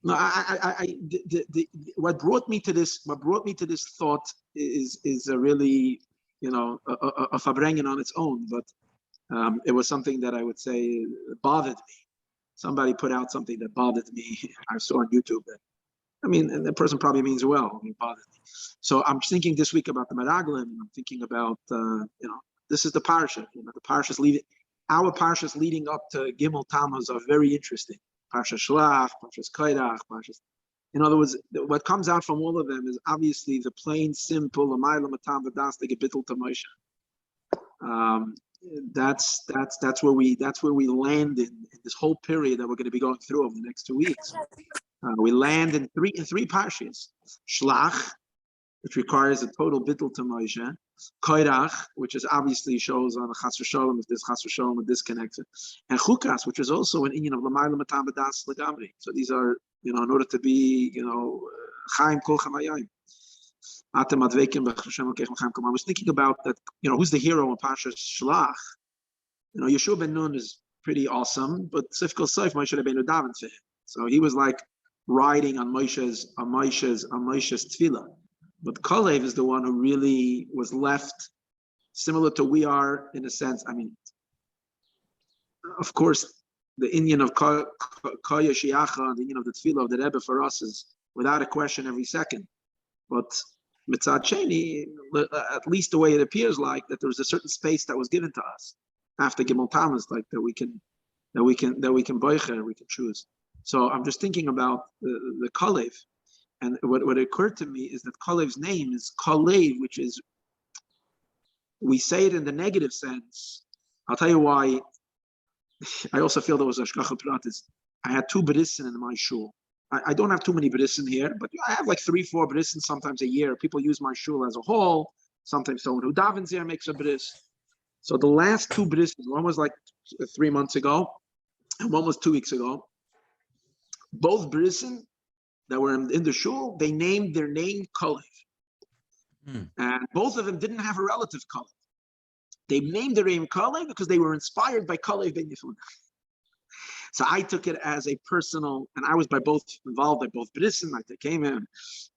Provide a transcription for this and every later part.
No, what brought me to this thought is a really, a Fabrengen on its own, but it was something that I would say bothered me. Somebody put out something that bothered me. I saw on YouTube that, and the person probably means well, it bothered me. So I'm thinking this week about the Meraglim, and I'm thinking about, this is the parsha. The parshas leading, our parshas leading up to Gimel Tammuz are very interesting. Parsha Shlach, Parshas Koirach, Parshas. In other words, what comes out from all of them is obviously the plain, simple, Amayla Matam Vadas the Gebittel to Moshe. That's where we land in this whole period that we're going to be going through over the next 2 weeks. We land in three parshas: Shlach, which requires a total bittul to Moshe; Koirach, which is obviously shows on the Chas v'Sholom, if there's Chas v'Sholom, it disconnects it; and Chukas, which is also an inyan of L'mayla Matam B'das L'gamri. So these are, in order to be, Chaim Kol Chamayim. I was thinking about that, who's the hero in Parshas Shlach? Yeshua ben Nun is pretty awesome, but Sifkal Seif Moshe Rabbeinu davened for him. So he was like riding on Moshe's tefillah. But Kalev is the one who really was left, similar to we are in a sense. Of course, the Indian of Kaya Shiacha, the Indian of the tefillah of the Rebbe for us is without a question every second. But Mitzad Sheni, at least the way it appears like that, there was a certain space that was given to us after Gimel Tammuz, like that we can boicher, we can choose. So I'm just thinking about the Kalev, and what occurred to me is that Kalev's name is Kalev, which is, we say it in the negative sense. I'll tell you why. I also feel there was a Shkacha Pratis. I had 2 berissen in my shul. I don't have too many berissen here, but I have like 3-4 berissen sometimes a year. People use my shul as a hall. Sometimes someone who davens here makes a beriss. So the last 2 berissen, one was like 3 months ago, and one was 2 weeks ago. Both berissen that were in the shul, they named their name Kalev. And both of them didn't have a relative Kalev. They named their name Kalev because they were inspired by Kalev ben Yehuda. So I took it as a personal, and I was involved by both Berissen, like they came in,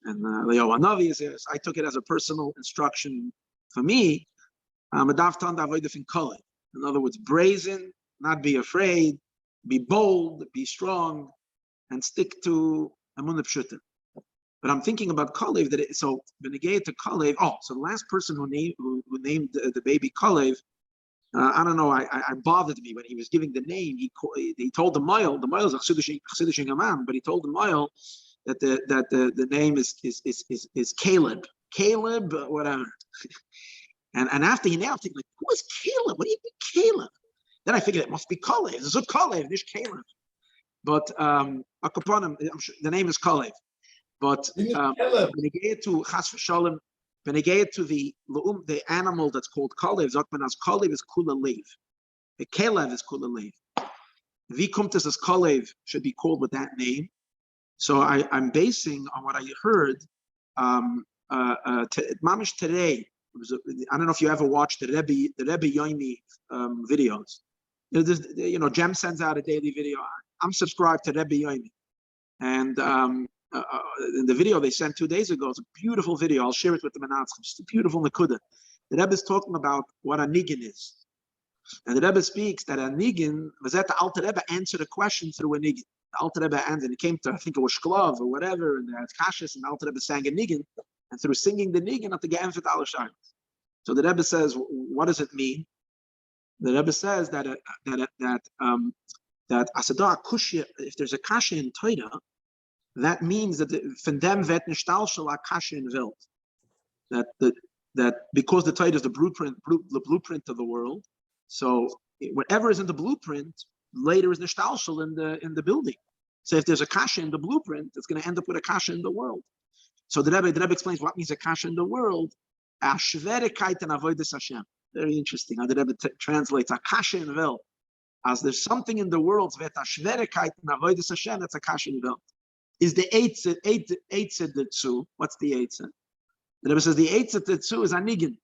and Leo Anavi is here. So I took it as a personal instruction for me. In other words, brazen, not be afraid, be bold, be strong, and stick to Amunah Pshuta. But I'm thinking about Kalev, so Benegay to Kalev. So the last person who named the baby Kalev, I don't know. I bothered me when he was giving the name. He told the Moil. The Moil is a Chassidish Imam, but he told the Moil that the name is Caleb. Caleb, whatever. And after he now thinking, like, who is Caleb? What do you mean Caleb? Then I figured it must be Kalev. It's a Kalev, this Caleb. But Akaponim, I'm sure the name is Kalev. But when you get to Chas v'Sholem, when you get to the animal that's called Kalev, Zokmanas Kalev is Kula Lev. The Kalev is Kula Lev. Vikumtas as Kalev should be called with that name. So I'm basing on what I heard. Mamish today. I don't know if you ever watched the Rebbe Yomi videos. Jem sends out a daily video. I'm subscribed to Rebbe Yomi, and in the video they sent 2 days ago, it's a beautiful video. I'll share it with the Minatzchim. It's a beautiful Nakuda. The Rebbe is talking about what a Niggin is. And the Rebbe speaks that a Niggin, was that the Alter Rebbe answered a question through a Niggin. The Alter Rebbe answered, and it came to, I think it was Shklov or whatever, and they had Kashas, and the Alter Rebbe sang a Niggin. And through singing the Niggin, at the Ge'emfet Al Shayim. So the Rebbe says, what does it mean? The Rebbe says that Asada Kushya, if there's a Kasha in Torah, that means that von dem wird nicht a Kasha in Welt. That because the Torah is the blueprint of the world, so whatever is in the blueprint later is nishtalshel in the building. So if there's a Kasha in the blueprint, it's going to end up with a Kasha in the world. So the Rebbe explains what means a Kasha in the world. Ashverigkeit and avodas Hashem. Very interesting how the Rebbe translates a Kasha in Welt. As there's something in the world, vet ashverigkeit and avodas Hashem, that's a Kasha in Welt. Is the Eitzah Detzu? What's the Eitzah? The Rebbe says the Eitzah Detzu is a Niggin.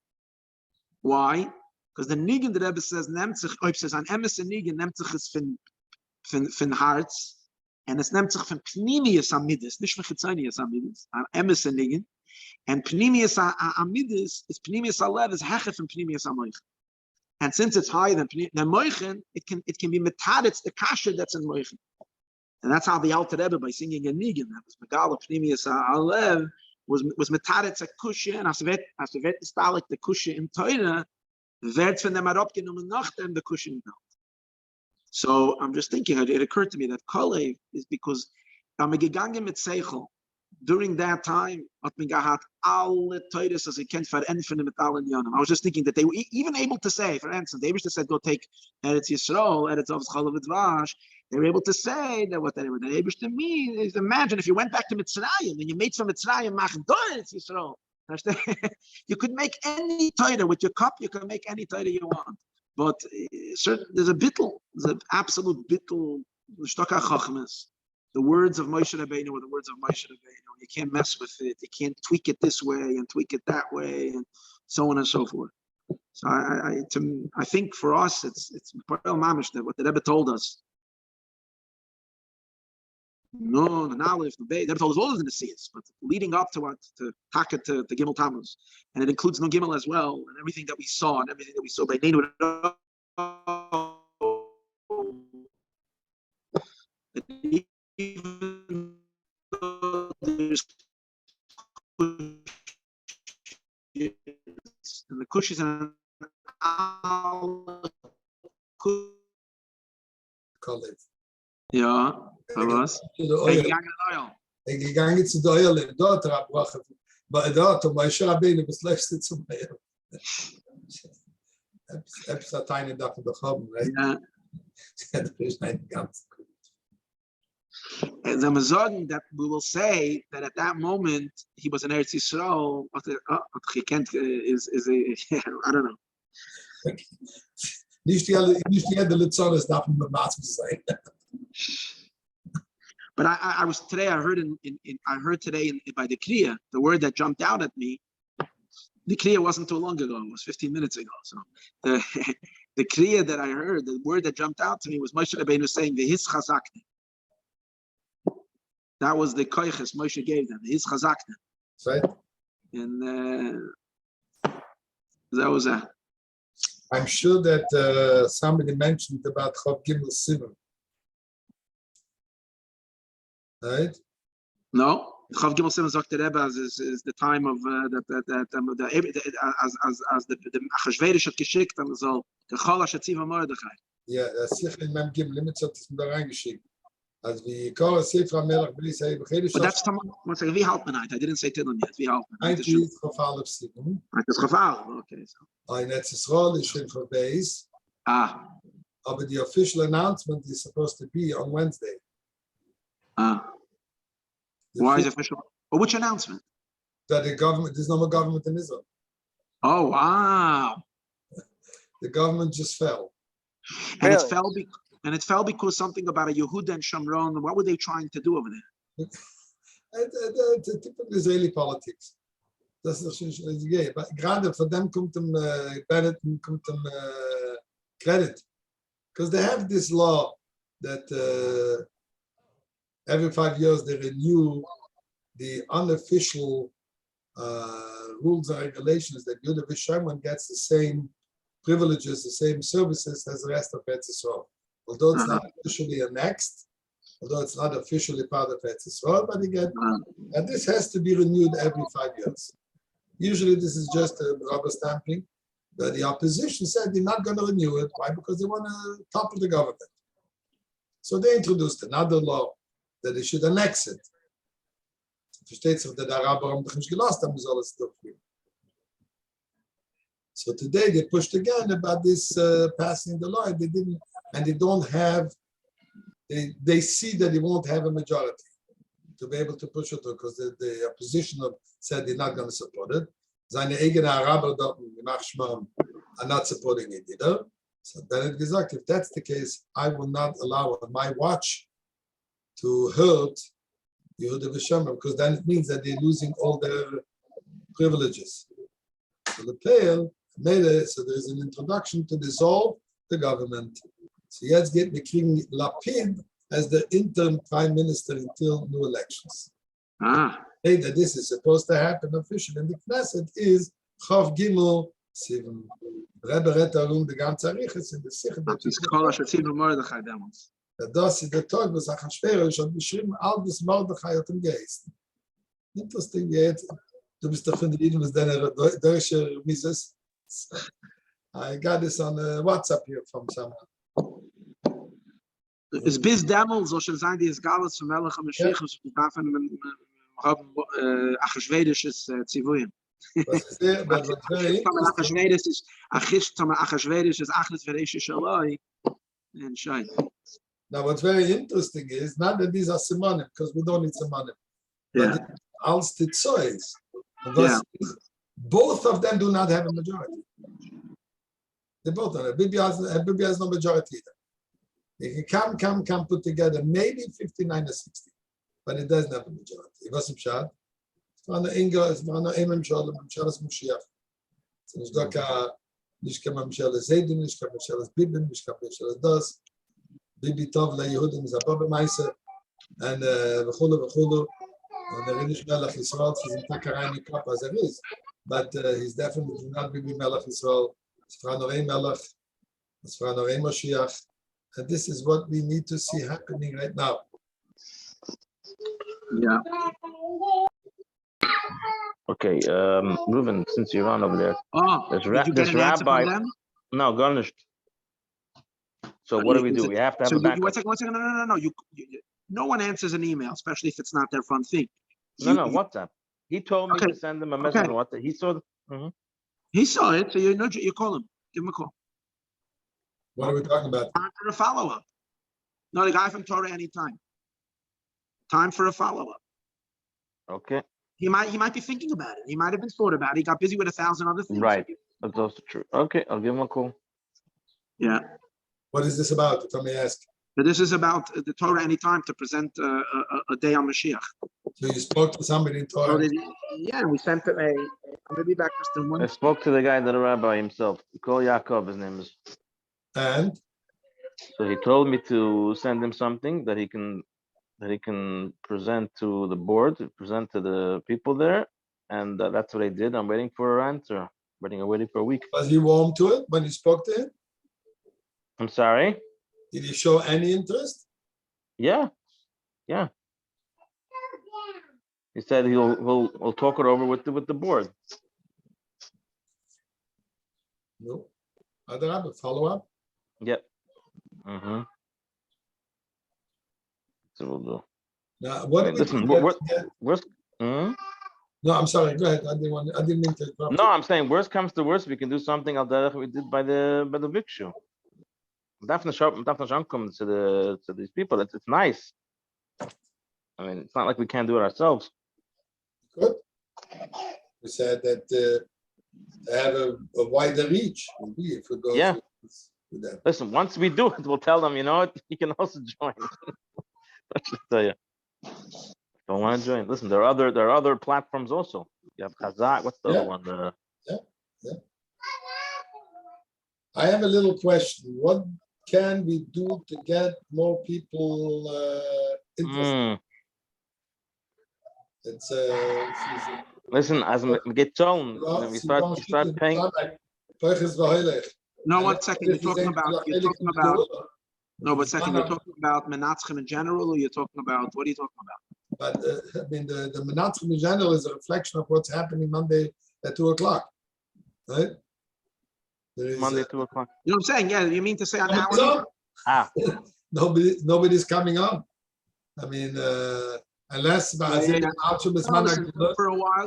Why? Because the Nigen, the Rebbe says, nimmt sich, ob es an Emes and Nigen, nimmt sich es von Harz, and es nimmt sich von Pnimius Amidis, nicht von Chitzonius Amidis, an Emes and Nigen, and Pnimius Amidis, is Pnimius Alev, is Heche from Pnimius Amoich. And since it's higher than Moichen, it can be metaditz the kasha that's in Moichen. And that's how the Alter Rebbe, by singing a Nigen, that was Megala Pnimius Alev, was metaditz a kusha, and as vet stalik the kusha in Torah, wird von dem herabgenommen nach dem the kusha in Welt. So I'm just thinking, it occurred to me that Kalev is because am gegangen mit Seichel. During that time, hat man gehabt alle Teures, as it can't verändern mit allen Jahren. I was just thinking that they were even able to say, for instance, they said, go take Eretz Yisrael, Eretz of Chalav Dvash. They were able to say that what they were able to mean is, imagine if you went back to Mitzrayim and you made from Mitzrayim machen do Eretz Yisrael. You could make any Torah with your cup. You can make any Torah you want. But there's a bittul, there's an absolute bittul, Shtaka Chachmas. The words of Moshe Rabbeinu were the words of Moshe Rabbeinu. You can't mess with it. You can't tweak it this way and tweak it that way, and so on and so forth. So I think for us it's mamish that what the Rebbe told us. No, the knowledge, the Rebbe told us all of the Nesias, but leading up to what to Taka to Gimel Tammuz, and it includes No Gimel as well, and everything that we saw by Neinu. Even though there's and the cushions and ja, was? Gegangen zu der Eule, dort abgebrochen. Bei dort, Moshe Rabbeinu beschlecht zum Meer. Hab's da tiny Dach doch haben, right? Ja. Das ist nicht ganz gut. And I'm sorry that we will say that at that moment he was in Eretz Yisrael. He can't is a I don't know. Nicht die Litzones darf man Maß sein. But I was today. I heard today by the Kriya, the word that jumped out at me. The Kriya wasn't too long ago. It was 15 minutes ago. So the Kriya that I heard, the word that jumped out to me was Moshe Rabbeinu saying the his chazakni. That was the koiches Moshe gave them, his chazakna. Right. And that was that. I'm sure that somebody mentioned about Chav Gimel Sivan. Right? No, Chav Gimel Sivan Zok Rebbe is the time of as the Achashverosh had geschickt and so the Chalash Tziva Mordechai. Yeah, sicher in meinem Gimel Limits hat es mir da reingeschickt. As we call a Sefer Melech Bli say, but that's one second. We help tonight. I didn't say Tillam yet. We help. It's Chafal of Sivan. It's Chafal. Okay. So. In Eretz Yisrael is schon vorbei. But the official announcement is supposed to be on Wednesday. Why is it official? Or which announcement? That the government, there's no more government in Israel. Oh, wow. The government just fell. And really? It fell because something about a Yehuda and Shamron. What were they trying to do over there? Typical Israeli politics. Das ist schon gay. But gerade for them kommt Bennett kommt credit. Because they have this law that every 5 years they renew the unofficial rules and regulations that Yehuda V'Shimon gets the same privileges, the same services as the rest of Eretz Yisrael. Although it's not officially annexed, although it's not officially part of Eretz Yisrael, but again, and this has to be renewed every 5 years. Usually this is just a rubber stamping, but the opposition said they're not going to renew it. Why? Because they want to topple the government. So they introduced another law that they should annex it. Versteht sich, that Araber haben doch nicht gelost haben, soll es durchführen. So today they pushed again about this passing the law, and they didn't, and they don't have, they see that they won't have a majority to be able to push it because the opposition said they're not going to support it. Seine eigene Araber dort in Minatzchim are not supporting it either. So then it gesagt, if that's the case, I will not allow on my watch to hurt Yehuda V'Shimon, because then it means that they're losing all their privileges. So the player, So there is an introduction to dissolve the government. So jetzt geht wir kriegen Lapid as the interim prime minister until new elections. Hey, that this is supposed to happen officially. And the Knesset is Chav Gimel Sivan. Rebbe redt along the ganze Arichas in the Sicher. Das ist Kolosch Sivan Mordechai damals. Das ist der Tag, was Achashverosh hat beschrieben, all das Mordechai hat ihm geheißen. Interesting jetzt. Du bist doch von der Jeden, was deine deutsche Mises. I got this on WhatsApp here from someone. Es bis damals soll schon sein, die ist Galas von Melech und Mashiach, und wir haben Achashverisches Zivuim. Was ist der? Achashveris ist Achashveris ist Achnes Vereshe Shalai. And shine. Now, what's very interesting is not that these are simonim, because we don't need simonim. Yeah. But als titzois, both of them do not have a majority. They both don't have. Bibi has no majority either. They can come put together maybe 59 or 60, but it doesn't have a majority. It was Pshat. Es war nur ein Memschal, Memschalas Moshiach. Es ist nicht kein Memschalas Zedin, nicht kein Memschalas Bibin, nicht kein Memschalas das. Bibi Tov la Yehudim is a Baba Meise, and v'chulu. And the Riddish Melech Yisrael, he's in Takarani Kap as it is, but he's definitely not Bibi Melech Yisrael. It's Franorei Melech, it's Franorei Moshiach. And this is what we need to see happening right now. Yeah. Okay, Reuven, since you're on over there. Did you get an answer from them? No, garnished. So what do we do? We have to have a backup. One second. No. No one answers an email, especially if it's not their front thing. No, WhatsApp. He told me to send him a message on WhatsApp. He saw He saw it, so you call him. Give him a call. What are we talking about? Time for a follow-up. No, the guy from Torah Anytime. Time for a follow-up. Okay. He might be thinking about it. He might have been thought about it. He got busy with 1,000 other things. Right. That's also true. Okay, I'll give him a call. Yeah. What is this about? If I may ask. But this is about the Torah Anytime to present a day on Mashiach. So you spoke to somebody in Torah? Yeah, we sent him I'm going to be back just in one. I spoke to the guy, the rabbi himself. Call Yaakov, his name is. And? So he told me to send him something that he can present to the board, present to the people there, and that's what I did. I'm waiting for an answer. I'm waiting for a week. Was he warm to it when you spoke to him? I'm sorry? Did he show any interest? Yeah. He said he'll talk it over with the board. No. Other have a follow-up? Yep. So we'll do. Now, what? Listen, worst. No, I'm sorry. Go ahead. I didn't mean to interrupt. No, I'm saying worst comes to worst, we can do something al derech we did by the Vikshu. Daphne come to these people. It's nice. I mean, it's not like we can't do it ourselves. Good. We said that they have a wider reach. If we go with that. Listen, once we do it, we'll tell them. You know what? You can also join. Let's just tell you. Don't want to join. Listen, there are other platforms also. You have Chazak. What's the other one? Yeah. I have a little question. What can we do to get more people interested? It's listen, as we get told, we start paying. No, 1 second. You're talking about. No, but second, you're talking about Minatzchim in general, or you're talking about what are you talking about? But I mean, the Minatzchim in general is a reflection of what's happening Monday at 2:00, right? Monday 2:00. You know what I'm saying? Yeah, you mean to say on hour? Nobody's coming on. I mean, unless for a while.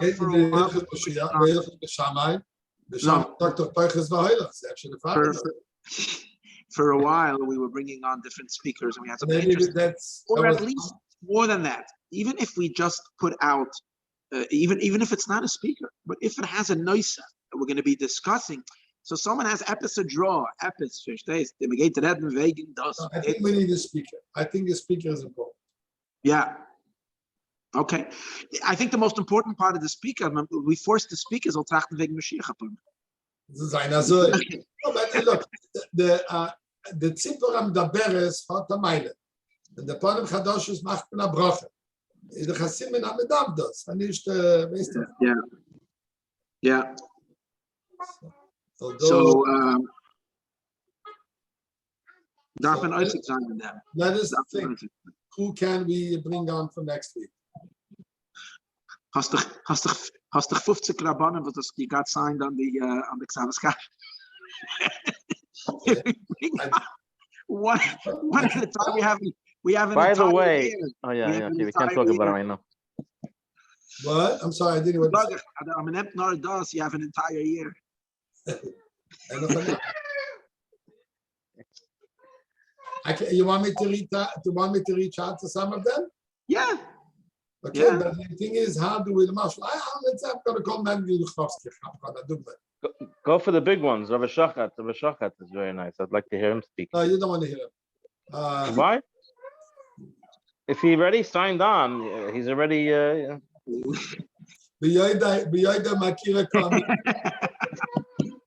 For a while, we were bringing on different speakers, and we had some or at least more than that. Even if we just put out, even if it's not a speaker, but if it has a noisa that we're going to be discussing. So someone has episode draw, fish days. I think we need a speaker. I think the speaker is important. Yeah. Okay. I think the most important part of the speaker, we force the speakers al trachten wegen Mashiach. Das ist einer so. But look, the Zipper am Daberes hat a Meile. Und der Panem Chadoshes macht man a Brache. The Chassimen am Medavdos. Und nicht, weißt du? Yeah. So, darf man äußig sein mit dem. let us think, who can we bring on for next week? Hast dich 50 Rabbanen, was das die got signed on the Xavaskar. One at a time. We have an By the entire way, year. okay, we can't talk about it right now. What? I'm sorry, I didn't want to say. I'm an empty dos. You have an entire year. You want me to reach out to some of them? Yeah. Okay, yeah. But the thing is, how do we the marshal? I'm going to call Mendy Luchovsky. I'm going to do that. Go for the big ones. Rabbi Shachat. Rabbi Shachat is very nice. I'd like to hear him speak. No, you don't want to hear him. Why? If he already signed on, he's already. Yeah,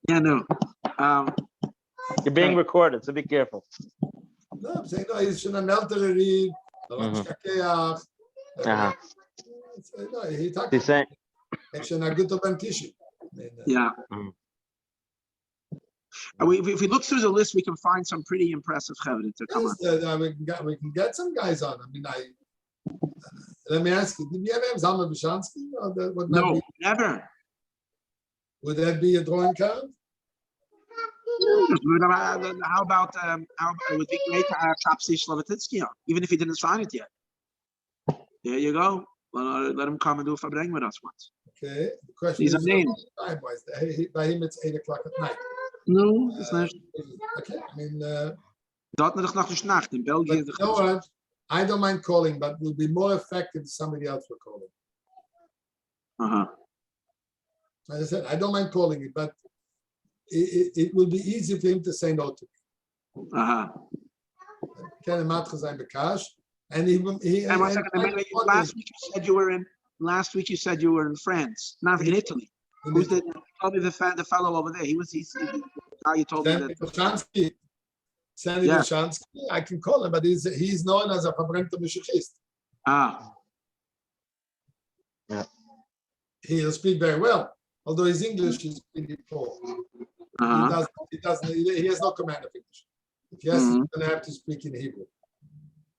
no. You're being recorded, so be careful. No, I'm saying no. He's an elder read. He's saying. Yeah. If we look through the list, we can find some pretty impressive evidence. We can get some guys on. I mean, let me ask you: did you ever have Zalman Bishansky? No, never. Would that be a drawing card? How about it would be great to have Chapsi Shlovatitsky on, even if he didn't sign it yet. There you go. Let him come and do a Fabring with us once. Okay. The question is time-wise. By him, it's 8 o'clock at night. No, it's not. Okay. I mean, Dort nog nacht in Belgium. You know what? I don't mind calling, but it will be more effective if somebody else will call it. As I said, I don't mind calling it, but it will be easy for him to say no to me. Can a matcha sein bekash? And last week you said you were in France, not in Italy. Who's the fellow over there? He's how you told me that. Sandy Bishansky, I can call him, but he's known as a Fabrenta Mishachist. Yeah. He'll speak very well, although his English is pretty poor. He has no command of English. If he has, he's going to have to speak in Hebrew.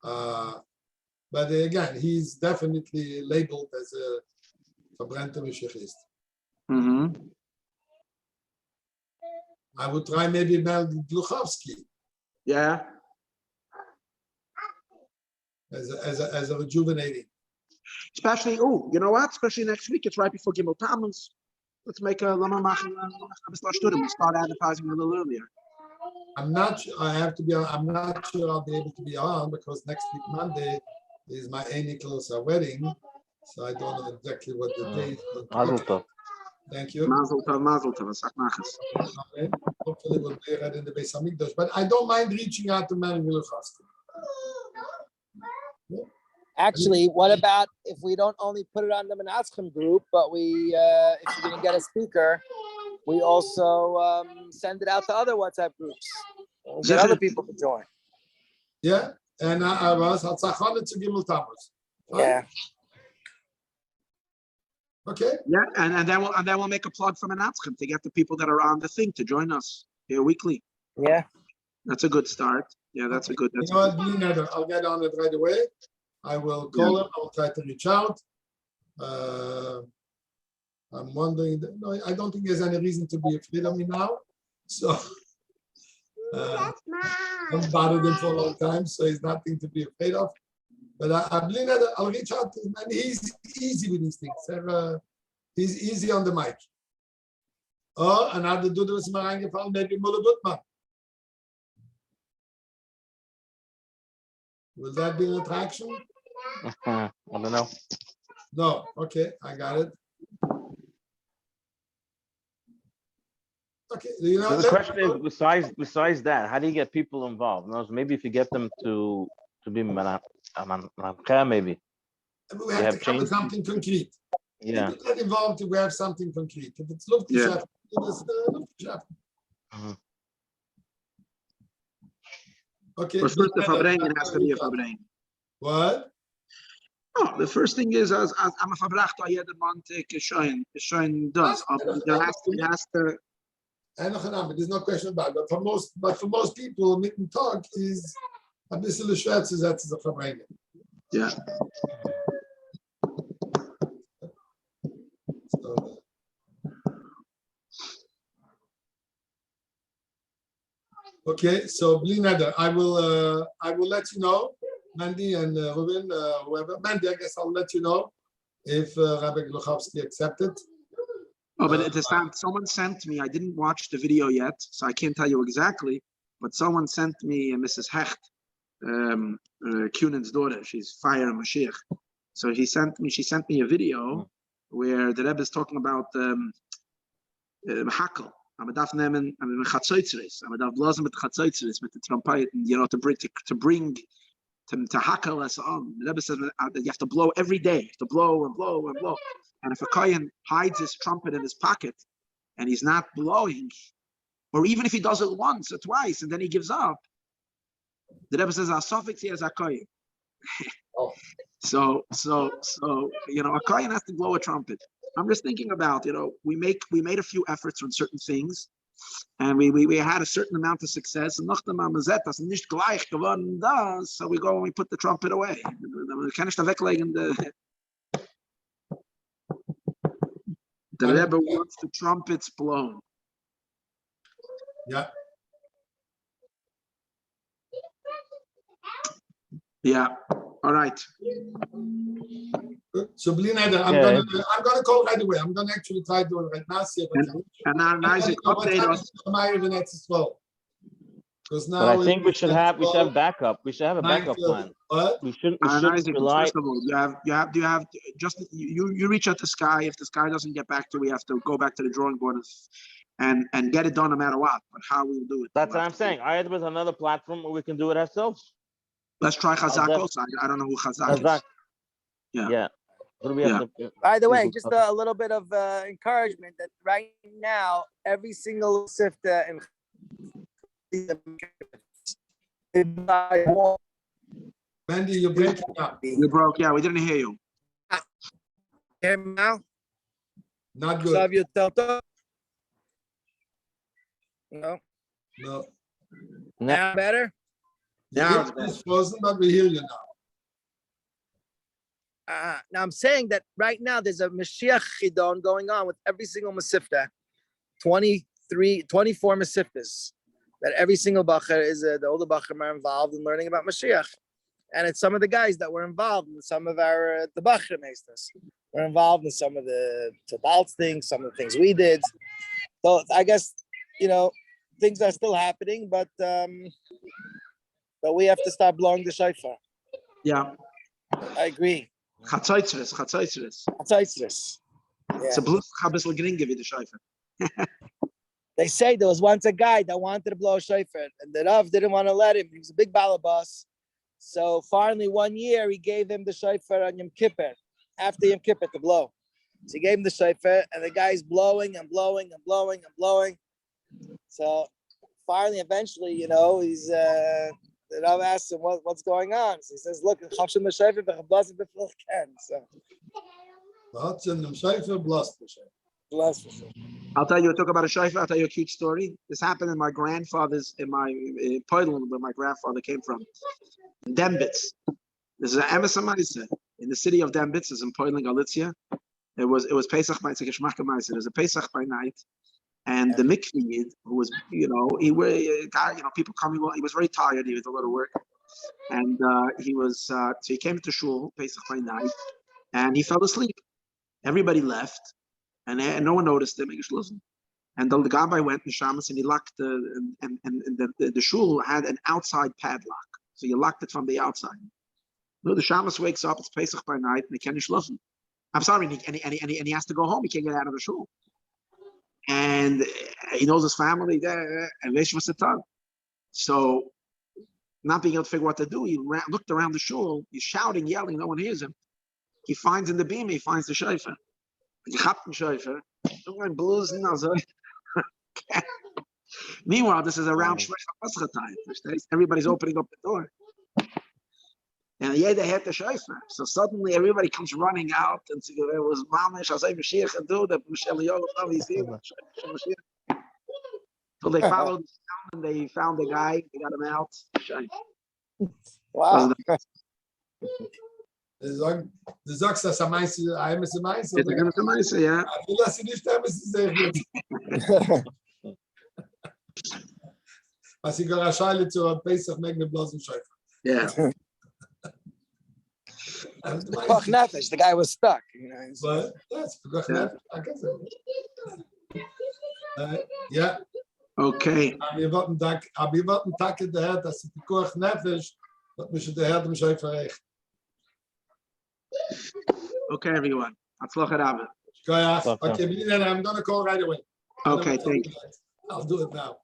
But again, he's definitely labeled as a Fabrenta Mishachist. I would try maybe Mel Gluchovsky. Yeah. As a rejuvenating. Especially, you know what? Especially next week, it's right before Gimel Tammuz. Let's make a we'll start advertising a little earlier. I'm not sure I'll be able to be on because next week Monday is my Nicholas wedding, so I don't know exactly what the date is. Thank you. Mazel tov. Hopefully we'll be right in the Beis Hamikdash, but I don't mind reaching out to Mary Miluchowski. Actually, what about if we don't only put it on the Minatzchim group, but we, if you're going to get a speaker, we also send it out to other WhatsApp groups. We'll get other people to join. Yeah, and I was at Zachanit to Gimel Tammuz. Yeah. Okay. Yeah, and then we'll make a plug for Minatzchim to get the people that are on the thing to join us here weekly. Yeah. That's a good start. Yeah, that's a good. You know what, I'll get on it right away. I will call him. I'll try to reach out. I'm wondering. No, I don't think there's any reason to be afraid of me now. So I've bothered him for a long time, so he's nothing to be afraid of. But I'll reach out to him, and he's easy with these things. He's easy on the mic. Oh, another dude was mir eingefallen, maybe Mullah Gutman. Will that be an attraction? I don't know. No. Okay, I got it. Okay, you know. So the question is, besides that, how do you get people involved? Maybe if you get them to be maybe. We have to come with something concrete. Yeah. If we get involved, we have something concrete. If it's Luftgeschäft, Okay. But first, the Fabrengen has to be a Fabrengen. What? Oh, the first thing is, as I'm a Fabracht, I had a Monte Kishoin does. There has to. There's no question about it. But for most people, mitten talk is a bisschen schwarz is that's the Fabrengen. Yeah. So, okay, so Blinada, I will let you know, Mandy and Ruben, whoever. Mandy, I guess I'll let you know if Rabbi Gluchovsky accepted. Oh, but someone sent me. I didn't watch the video yet, so I can't tell you exactly. But someone sent me Mrs. Hecht, Cunan's daughter. She's Fire Mashiach. So she sent me a video where the Rebbe is talking about hakel. I'm a daf nemen. I'm a chatzoitzeres. I'm a daf blazen with chatzoitzeres with the trumpet, to bring to hakel us on. The Rebbe says that you have to blow every day. You have to blow and blow and blow. And if a kohen hides his trumpet in his pocket and he's not blowing, or even if he does it once or twice and then he gives up, the Rebbe says, "Our suffix here is a kohen." So a kohen has to blow a trumpet. I'm just thinking about, we made a few efforts on certain things, and we had a certain amount of success. And nachdem amazet das nicht gleich geworden das, so we go and we put the trumpet away. Kann ich da weglegen the Rebbe wants the trumpets blown. Yeah. Yeah. All right. Good. So Blinada, I'm gonna call right away. I'm gonna actually try to do it right now. See if and now Isaac, update us. Because now but I think we should have backup. We should have a backup plan. What? We shouldn't Isaac, rely. first of all, you reach out to Sky. If the Sky doesn't get back to, we have to go back to the drawing board and get it done no matter what. But how we'll do it? That's what I'm saying. Either with another platform or we can do it ourselves. Let's try Chazak also. I don't know who Chazak is. Yeah. What do we have to, By the way, just a little bit of encouragement that right now, every single sifta in Mandy, you're breaking up. You broke. Yeah, we didn't hear you. Hear me now? Not good. No. No. Now better? Yeah, It's frozen, but we hear you now. Now I'm saying that right now there's a Mashiach Chidon going on with every single Masifta, 24 Masiftas, that every single Bacher is the older Bacher are involved in learning about Mashiach. And it's some of the guys that were involved in some of our the Bacher Meisters. We're involved in some of the Tabalt things, some of the things we did. So I guess, things are still happening, but we have to start blowing the shofar. Yeah. I agree. Chatzoitzeres. It's a blue chabis gringe with the shofar. They say there was once a guy that wanted to blow a shofar, and the Rav didn't want to let him. He was a big balabas. So finally, one year, he gave him the shofar on Yom Kippur, after Yom Kippur to blow. So he gave him the shofar, and the guy's blowing and blowing and blowing and blowing. So finally, eventually, he's the Rav asked him what's going on. So he says, "Look, Chafshim the shofar, but bless it before can." So. I'll tell you, talk about a shofar. I'll tell you a cute story. This happened in my grandfather's, in Poland, where my grandfather came from. Dembitz. This is an Emerson Maisa in the city of Dembitz, is in Poland, Galicia. It was Pesach by night. It was a Pesach by night, and the mikveh, who was, people coming. He was very tired. He was a lot of work, and so he came to shul Pesach by night, and he fell asleep. Everybody left. And no one noticed him. And the Gabbai went in Shamas and he locked the shul had an outside padlock, so you locked it from the outside. No, the Shamas wakes up. It's Pesach by night, and he can't shlofen. I'm sorry, and he has to go home. He can't get out of the shul, and he knows his family there. And so, not being able to figure what to do, he looked around the shul. He's shouting, yelling. No one hears him. He finds in the beam. He finds the shofar. Gehabt einen Schäufer, irgendein Blusen, also, Meanwhile, this is around Shlosh Pascha time. Everybody's opening up the door. And jeder had the shofar. So suddenly everybody comes running out and it was Mamish, I say Mashiach and do that Michelle Yoel, he's here. So they followed the sound and they found the guy, they got him out. Wow. Du sagst, dass Meister, ist Meister. It's going to Meister, yeah. Du lässt ihn nicht haben, es ist sehr gut. Was ich gerade scheile zu Pesach mit dem blasen Schäfer. Yeah. Pach Nefesh, the guy was stuck. You know, But that's Pach Nefesh. I guess yeah. Okay. Wir wollten Tag in der Herr, dass die Pach Nefesh, dass mich der Herr dem Schäfer recht. Okay, everyone. Okay, I'm going to call right away. thank you. I'll do it now.